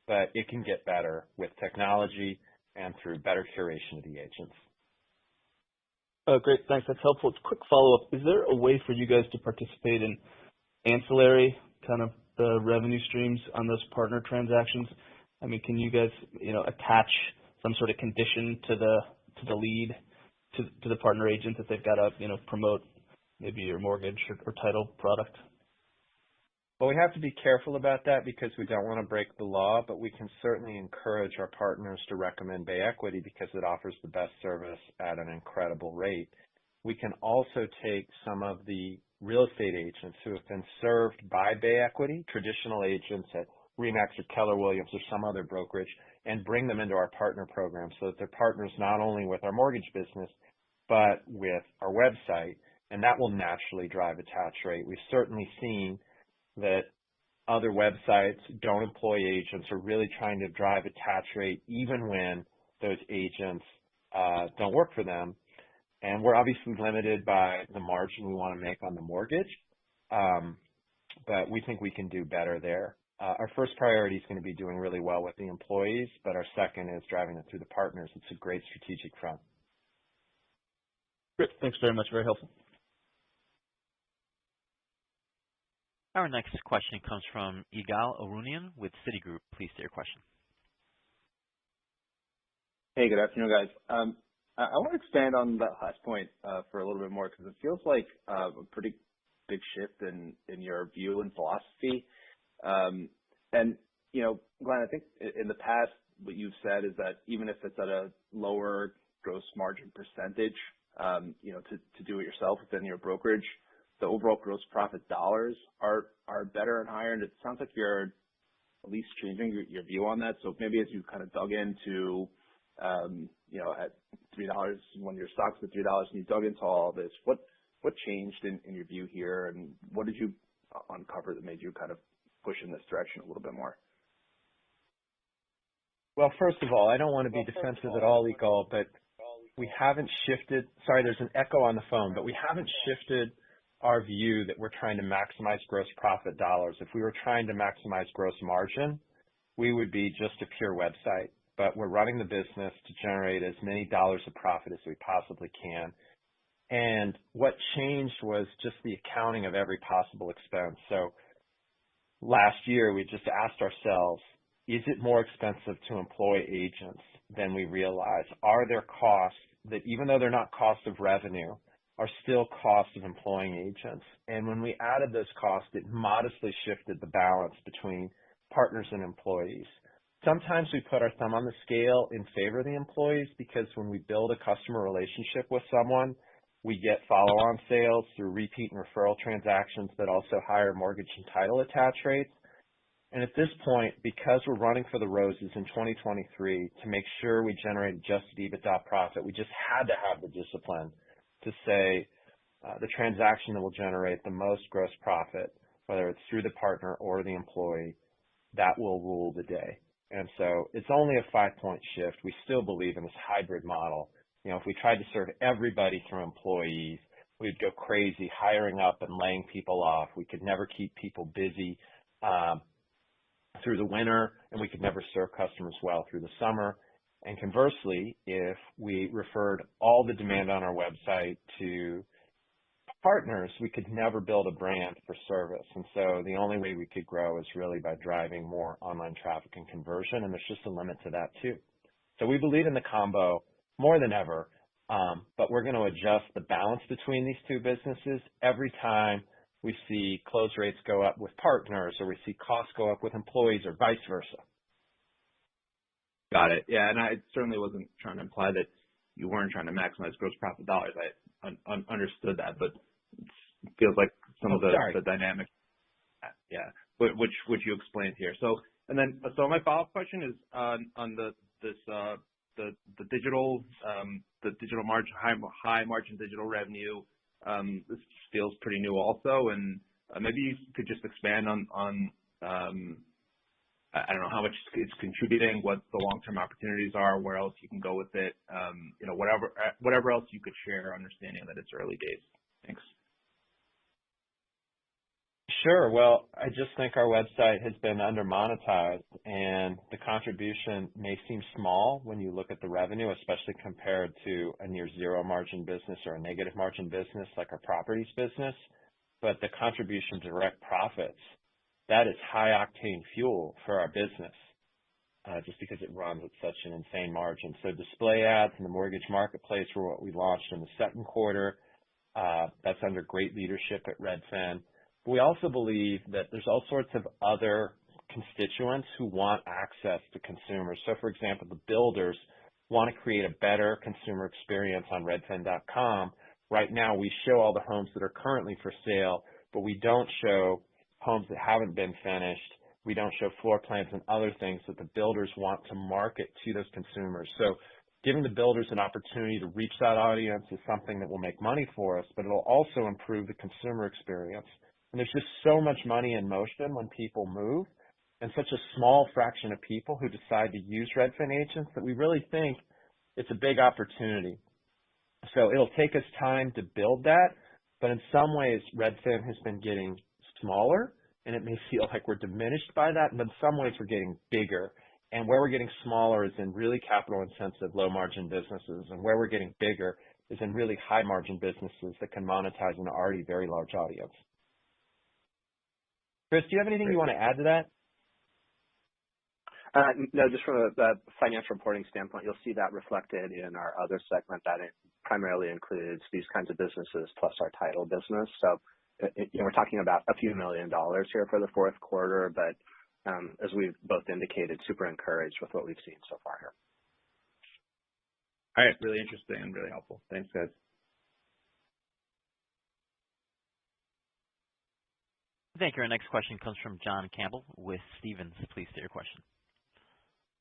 but it can get better with technology and through better curation of the agents. Great, thanks. That's helpful. Quick follow-up. Is there a way for you guys to participate in ancillary kind of revenue streams on those partner transactions? I mean, can you guys, attach some sort of condition to the lead, to the partner agent that they've got to, promote maybe your mortgage or title product? Well, we have to be careful about that because we don't want to break the law, but we can certainly encourage our partners to recommend Bay Equity because it offers the best service at an incredible rate. We can also take some of the real estate agents who have been served by Bay Equity, traditional agents at RE/MAX or Keller Williams or some other brokerage, and bring them into our partner program so that they're partners not only with our mortgage business, but with our website, and that will naturally drive attach rate. We've certainly seen that other websites don't employ agents or really trying to drive attach rate even when those agents don't work for them. And we're obviously limited by the margin we want to make on the mortgage, but we think we can do better there. Our first priority is going to be doing really well with the employees, but our second is driving it through the partners. It's a great strategic front. Great. Thanks very much. Very helpful. Our next question comes from Ygal Arounian with Citigroup. Please state your question. Hey, good afternoon, guys. I want to expand on that last point for a little bit more because it feels like a pretty big shift in your view and philosophy. And, Glenn, I think in the past what you've said is that even if it's at a lower gross margin percentage, to do it yourself within your brokerage, the overall gross profit dollars are better and higher. And it sounds like you're at least changing your view on that. So maybe as you kind of dug into, at $3, when your stock's at $3 and you dug into all this, what changed in your view here, and what did you uncover that made you kind of push in this direction a little bit more? Well, first of all, I don't want to be defensive at all, Ygal, but we haven't shifted. Sorry, there's an echo on the phone, but we haven't shifted our view that we're trying to maximize gross profit dollars. If we were trying to maximize gross margin, we would be just a pure website. But we're running the business to generate as many dollars of profit as we possibly can. And what changed was just the accounting of every possible expense. So last year, we just asked ourselves, is it more expensive to employ agents than we realize? Are there costs that, even though they're not cost of revenue, are still costs of employing agents? And when we added those costs, it modestly shifted the balance between partners and employees. Sometimes we put our thumb on the scale in favor of the employees because when we build a customer relationship with someone, we get follow-on sales through repeat and referral transactions that also higher mortgage and title attach rates. And at this point, because we're running for the roses in 2023 to make sure we generate adjusted EBITDA profit, we just had to have the discipline to say the transaction that will generate the most gross profit, whether it's through the partner or the employee, that will rule the day. And so it's only a 5-point shift. We still believe in this hybrid model. If we tried to serve everybody through employees, we'd go crazy hiring up and laying people off. We could never keep people busy through the winter, and we could never serve customers well through the summer. And conversely, if we referred all the demand on our website to partners, we could never build a brand for service. And so the only way we could grow is really by driving more online traffic and conversion, and there's just a limit to that too. So we believe in the combo more than ever, but we're going to adjust the balance between these two businesses every time we see close rates go up with partners or we see costs go up with employees or vice versa. Got it. Yeah, and I certainly wasn't trying to imply that you weren't trying to maximize gross profit dollars. I understood that, but it feels like some of the dynamics, yeah, which you explained here. So my follow-up question is on the digital margin, high margin digital revenue. This feels pretty new also, and maybe you could just expand on I don't know how much it's contributing, what the long-term opportunities are, where else you can go with it, whatever else you could share, understanding that it's early days. Thanks. Sure. Well, I just think our website has been under-monetized, and the contribution may seem small when you look at the revenue, especially compared to a near zero margin business or a negative margin business like our properties business. But the contribution to direct profits, that is high octane fuel for our business, just because it runs at such an insane margin. So display ads in the mortgage marketplace were what we launched in the second quarter. That's under great leadership at Redfin. But we also believe that there's all sorts of other constituents who want access to consumers. So for example, the builders want to create a better consumer experience on redfin.com. Right now we show all the homes that are currently for sale, but we don't show homes that haven't been finished. We don't show floor plans and other things that the builders want to market to those consumers. So giving the builders an opportunity to reach that audience is something that will make money for us, but it'll also improve the consumer experience. And there's just so much money in motion when people move, and such a small fraction of people who decide to use Redfin agents that we really think it's a big opportunity. So it'll take us time to build that, but in some ways Redfin has been getting smaller, and it may feel like we're diminished by that, but in some ways we're getting bigger. And where we're getting smaller is in really capital intensive, low margin businesses, and where we're getting bigger is in really high margin businesses that can monetize an already very large audience. Chris, do you have anything you want to add to that? No, just from a financial reporting standpoint, you'll see that reflected in our other segment that it primarily includes these kinds of businesses plus our title business. So we're talking about a few $1 million here for the fourth quarter, but as we've both indicated, super encouraged with what we've seen so far here. All right, really interesting and really helpful. Thanks, guys. Thank you. Our next question comes from John Campbell with Stephens. Please state your question.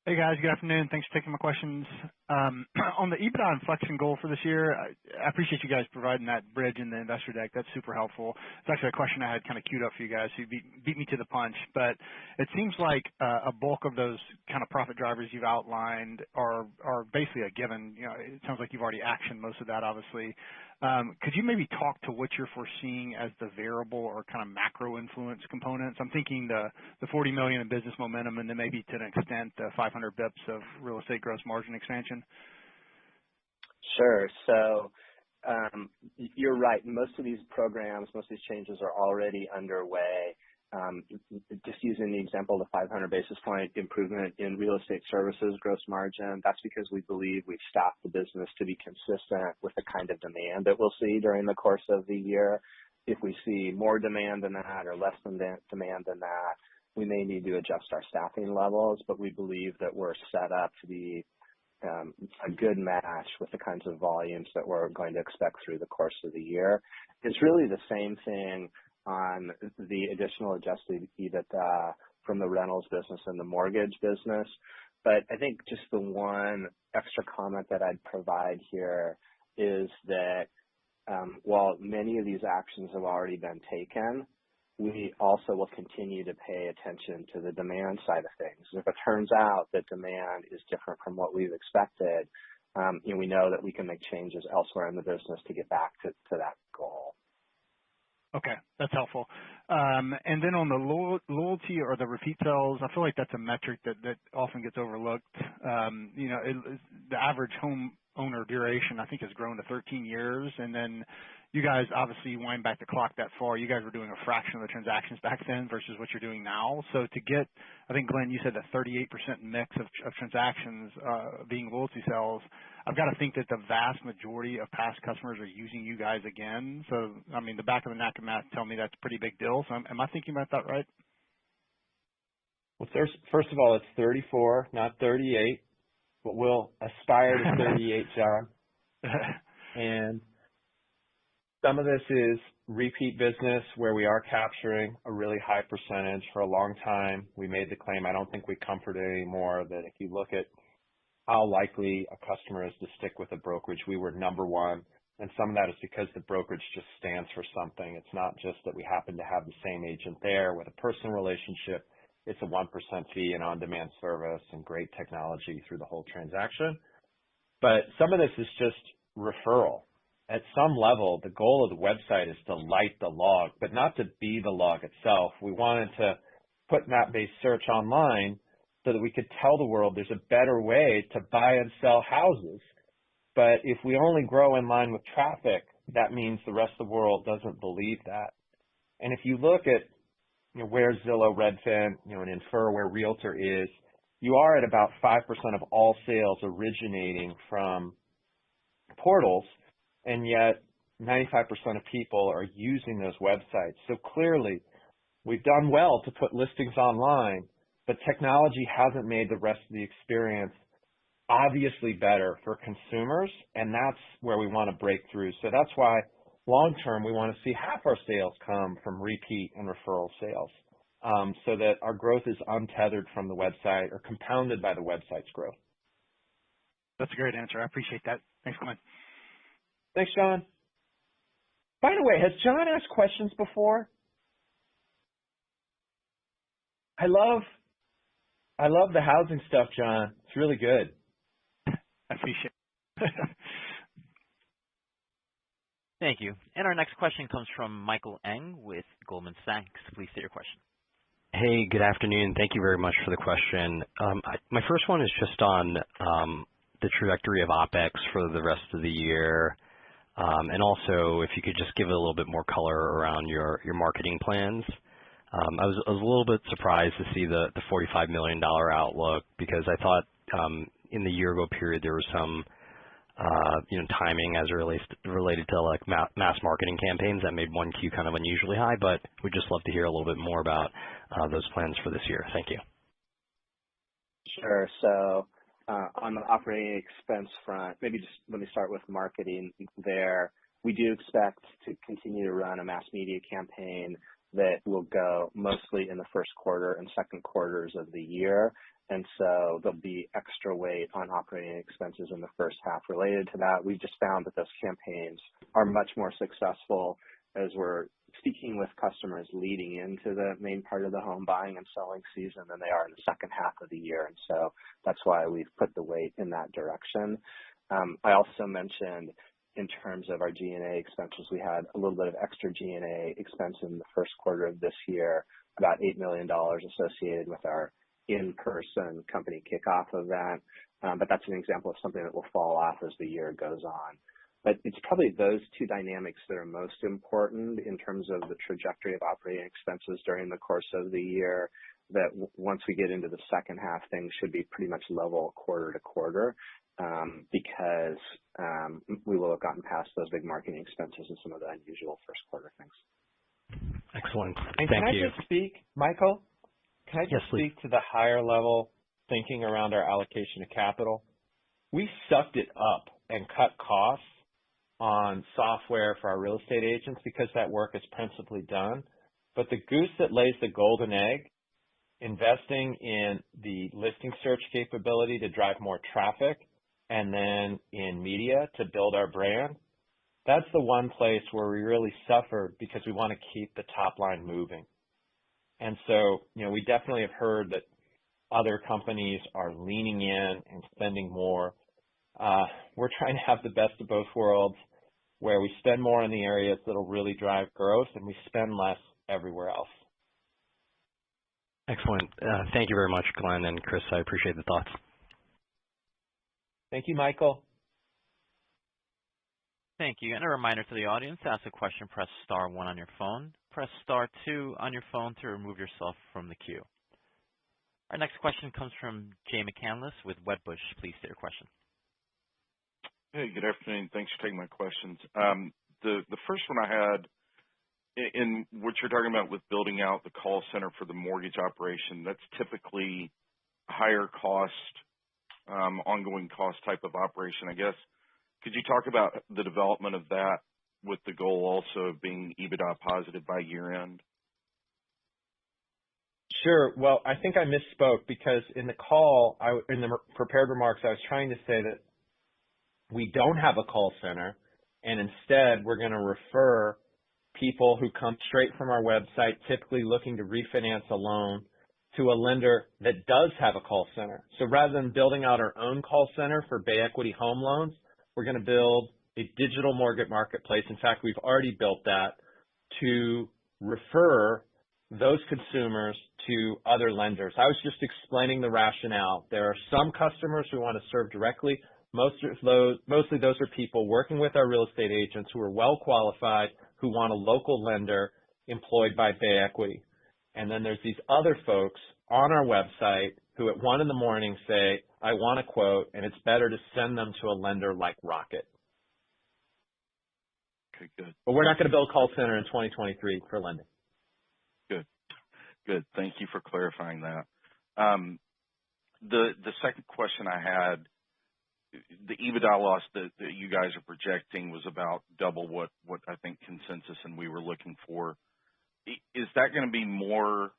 Hey guys, good afternoon. Thanks for taking my questions. On the EBITDA inflection goal for this year, I appreciate you guys providing that bridge in the investor deck. That's super helpful. It's actually a question I had kind of queued up for you guys. You beat me to the punch, but it seems like a bulk of those kind of profit drivers you've outlined are basically a given. You know, it sounds like you've already actioned most of that, obviously. Could you maybe talk to what you're foreseeing as the variable or kind of macro influence components? I'm thinking the $40 million in business momentum, and then maybe to an extent the 500 bips of real estate gross margin expansion. Sure. So you're right. Most of these programs, most of these changes are already underway. Just using the example of the 500 basis point improvement in real estate services gross margin, that's because we believe we've staffed the business to be consistent with the kind of demand that we'll see during the course of the year. If we see more demand than that or less than demand than that, we may need to adjust our staffing levels, but we believe that we're set up to be a good match with the kinds of volumes that we're going to expect through the course of the year. It's really the same thing on the additional adjusted EBITDA from the rentals business and the mortgage business. But I think just the one extra comment that I'd provide here is that while many of these actions have already been taken, we also will continue to pay attention to the demand side of things. If it turns out that demand is different from what we've expected, we know that we can make changes elsewhere in the business to get back to that goal. Okay, that's helpful. And then on the loyalty or the repeat sales, I feel like that's a metric that often gets overlooked. The average owner duration, I think, has grown to 13 years. And then you guys obviously wind back the clock that far. You guys were doing a fraction of the transactions back then versus what you're doing now. So to get, I think, Glenn, you said that 38% mix of transactions being loyalty sales, I've got to think that the vast majority of past customers are using you guys again. So, I mean, the back of the napkin math tell me that's a pretty big deal. So am I thinking about that right? Well, first of all, it's 34, not 38, but we'll aspire to 38, John. And some of this is repeat business where we are capturing a really high percentage. For a long time, we made the claim, I don't think we comfort it anymore, that if you look at how likely a customer is to stick with a brokerage, we were number one. And some of that is because the brokerage just stands for something. It's not just that we happen to have the same agent there with a personal relationship. It's a 1% fee and on-demand service and great technology through the whole transaction. But some of this is just referral. At some level, the goal of the website is to light the log, but not to be the log itself. We wanted to put map-based search online so that we could tell the world there's a better way to buy and sell houses. But if we only grow in line with traffic, that means the rest of the world doesn't believe that. And if you look at where Zillow, Redfin, and infer where Realtor is, you are at about 5% of all sales originating from portals, and yet 95% of people are using those websites. So clearly, we've done well to put listings online, but technology hasn't made the rest of the experience obviously better for consumers, and that's where we want to break through. So that's why long term, we want to see half our sales come from repeat and referral sales, so that our growth is untethered from the website or compounded by the website's growth. That's a great answer. I appreciate that. Thanks, Glenn. Thanks, John. By the way, has John asked questions before? I love the housing stuff, John. It's really good. I appreciate it. Thank you. And our next question comes from Michael Ng with Goldman Sachs. Please state your question. Hey, good afternoon. Thank you very much for the question. My first one is just on the trajectory of OpEx for the rest of the year. And also, if you could just give it a little bit more color around your marketing plans. I was a little bit surprised to see the $45 million outlook, because I thought in the year ago period there was some timing as it related to like mass marketing campaigns that made 1Q kind of unusually high, but we'd just love to hear a little bit more about those plans for this year. Thank you. Sure. So on the operating expense front, maybe just let me start with marketing there. We do expect to continue to run a mass media campaign that will go mostly in the first quarter and second quarters of the year. And so there'll be extra weight on operating expenses in the first half related to that. We've just found that those campaigns are much more successful as we're speaking with customers leading into the main part of the home buying and selling season than they are in the second half of the year. And so that's why we've put the weight in that direction. I also mentioned in terms of our G&A expenses, we had a little bit of extra G&A expense in the first quarter of this year, about $8 million associated with our in-person company kickoff event. But that's an example of something that will fall off as the year goes on. But it's probably those two dynamics that are most important in terms of the trajectory of operating expenses during the course of the year, that once we get into the second half, things should be pretty much level quarter to quarter, because we will have gotten past those big marketing expenses and some of the unusual first quarter things. Excellent. And Thank can you. I just speak, Michael? Can I just Yes, please. speak to the higher level thinking around our allocation of capital? We sucked it up and cut costs on software for our real estate agents because that work is principally done. But the goose that lays the golden egg, investing in the listing search capability to drive more traffic, and then in media to build our brand, that's the one place where we really suffered because we want to keep the top line moving. And so, we definitely have heard that other companies are leaning in and spending more. We're trying to have the best of both worlds, where we spend more in the areas that'll really drive growth and we spend less everywhere else. Excellent. Thank you very much, Glenn and Chris. I appreciate the thoughts. Thank you, Michael. Thank you. And a reminder to the audience, to ask a question, press star 1 on your phone. Press star 2 on your phone to remove yourself from the queue. Our next question comes from Jay McCanless with Wedbush. Please state your question. Hey, good afternoon. Thanks for taking my questions. The first one I had, in what you're talking about with building out the call center for the mortgage operation, that's typically a higher cost, ongoing cost type of operation, I guess. Could you talk about the development of that with the goal also of being EBITDA positive by year end? Sure. Well, I think I misspoke because in the call, in the prepared remarks, I was trying to say that we don't have a call center, and instead we're going to refer people who come straight from our website, typically looking to refinance a loan, to a lender that does have a call center. So rather than building out our own call center for Bay Equity home loans, we're going to build a digital mortgage marketplace. In fact, we've already built that to refer those consumers to other lenders. I was just explaining the rationale. There are some customers we want to serve directly. Mostly those are people working with our real estate agents who are well qualified, who want a local lender employed by Bay Equity. And then there's these other folks on our website who at 1 a.m. say, I want a quote, and it's better to send them to a lender like Rocket. Okay, good. But we're not going to build a call center in 2023 for lending. Good. Thank you for clarifying that. The second question I had, the EBITDA loss that you guys are projecting was about double what I think consensus and we were looking for. Is that going to be more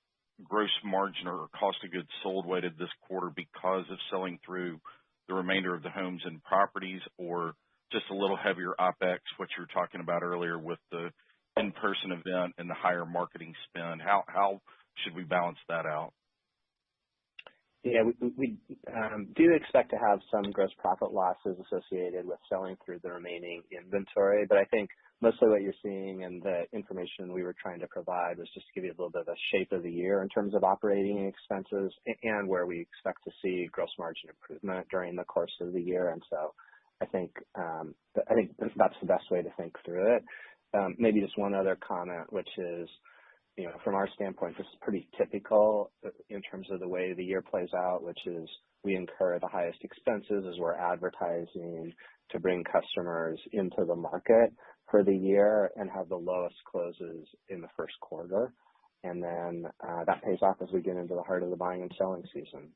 gross margin or cost of goods sold weighted this quarter because of selling through the remainder of the homes and properties, or just a little heavier OPEX, what you were talking about earlier with the in-person event and the higher marketing spend? How should we balance that out? Yeah, we do expect to have some gross profit losses associated with selling through the remaining inventory, but I think mostly what you're seeing and the information we were trying to provide was just to give you a little bit of a shape of the year in terms of operating expenses and where we expect to see gross margin improvement during the course of the year. And so I think that's the best way to think through it. Maybe just one other comment, which is, from our standpoint, this is pretty typical in terms of the way the year plays out, which is we incur the highest expenses as we're advertising to bring customers into the market for the year and have the lowest closes in the first quarter. And then that pays off as we get into the heart of the buying and selling season.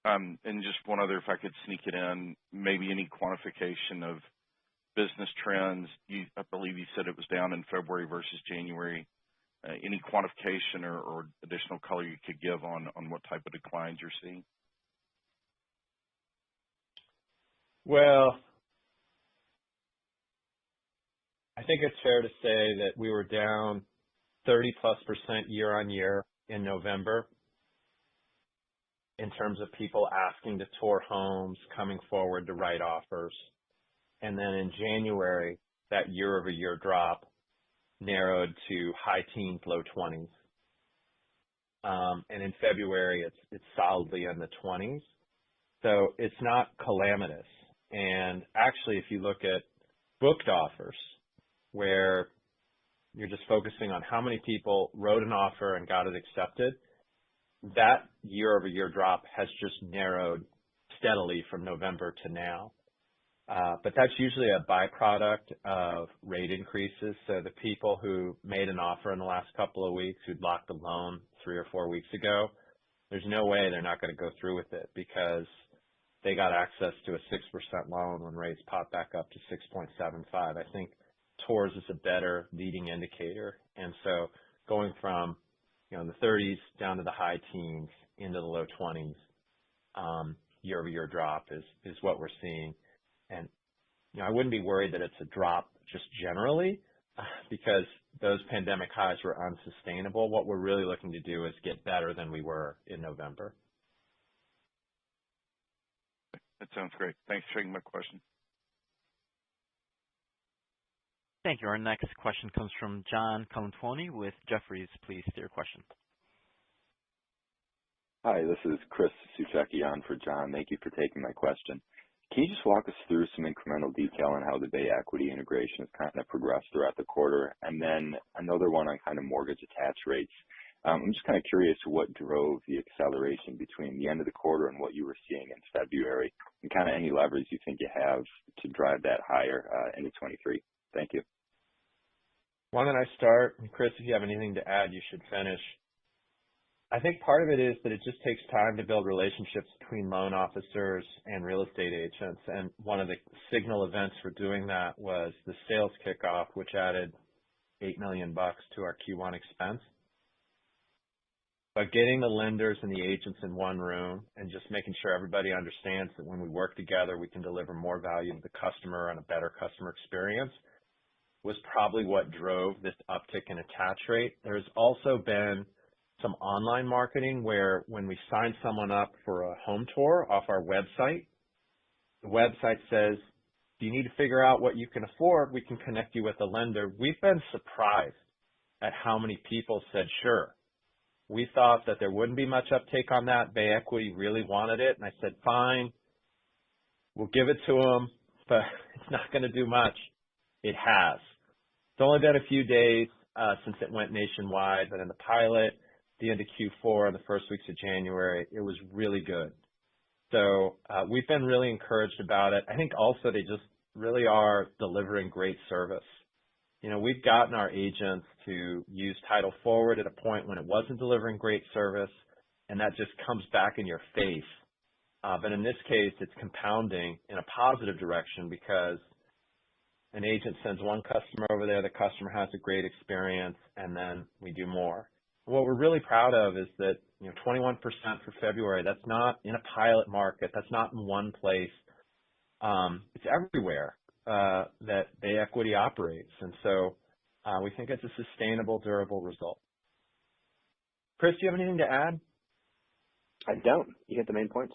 And just one other, if I could sneak it in, maybe any quantification of business trends. I believe you said it was down in February versus January. Any quantification or additional color you could give on what type of declines you're seeing? Well, I think it's fair to say that we were down 30+% year on year in November in terms of people asking to tour homes, coming forward to write offers. And then in January, that year-over-year drop narrowed to high teens, low 20s. And in February, it's solidly in the 20s. So it's not calamitous. And actually, if you look at booked offers, where you're just focusing on how many people wrote an offer and got it accepted, that year-over-year drop has just narrowed steadily from November to now. But that's usually a byproduct of rate increases. So the people who made an offer in the last couple of weeks, who'd locked the loan 3 or 4 weeks ago, there's no way they're not going to go through with it because they got access to a 6% loan when rates popped back up to 6.75. I think tours is a better leading indicator. And so going from the 30s down to the high teens into the low 20s, year-over-year drop is what we're seeing. And I wouldn't be worried that it's a drop just generally because those pandemic highs were unsustainable. What we're really looking to do is get better than we were in November. That sounds great. Thanks for taking my question. Thank you. Our next question comes from John Colantuoni with Jefferies. Please state your question. Hi, this is Chris Suchecki on for John. Thank you for taking my question. Can you just walk us through some incremental detail on how the Bay Equity integration has kind of progressed throughout the quarter? And then another one on kind of mortgage attach rates. I'm just kind of curious what drove the acceleration between the end of the quarter and what you were seeing in February, and kind of any levers you think you have to drive that higher into 23. Thank you. Why don't I start? And Chris, if you have anything to add, you should finish. I think part of it is that it just takes time to build relationships between loan officers and real estate agents. And one of the signal events for doing that was the sales kickoff, which added $8 million to our Q1 expense. But getting the lenders and the agents in one room and just making sure everybody understands that when we work together, we can deliver more value to the customer and a better customer experience was probably what drove this uptick in attach rate. There's also been some online marketing where when we sign someone up for a home tour off our website, the website says, if you need to figure out what you can afford, we can connect you with a lender. We've been surprised at how many people said, sure. We thought that there wouldn't be much uptake on that. Bay Equity really wanted it. And I said, fine, we'll give it to them, but it's not going to do much. It has. It's only been a few days since it went nationwide, but in the pilot, the end of Q4 and the first weeks of January, it was really good. So we've been really encouraged about it. I think also they just really are delivering great service. You know, we've gotten our agents to use Title Forward at a point when it wasn't delivering great service, and that just comes back in your face. But in this case, it's compounding in a positive direction because an agent sends one customer over there, the customer has a great experience, and then we do more. What we're really proud of is that, 21% for February, that's not in a pilot market. That's not in one place. It's everywhere that Bay Equity operates. And so we think it's a sustainable, durable result. Chris, do you have anything to add? I don't. You hit the main points.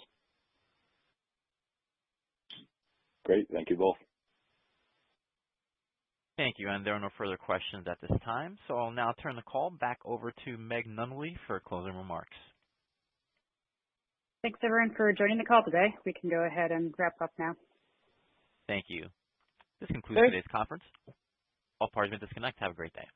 Great. Thank you both. Thank you. And there are no further questions at this time. So I'll now turn the call back over to Meg Nunnally for closing remarks. Thanks, everyone, for joining the call today. We can go ahead and wrap up now. Thank you. This concludes today's conference. All parties may disconnect. Have a great day.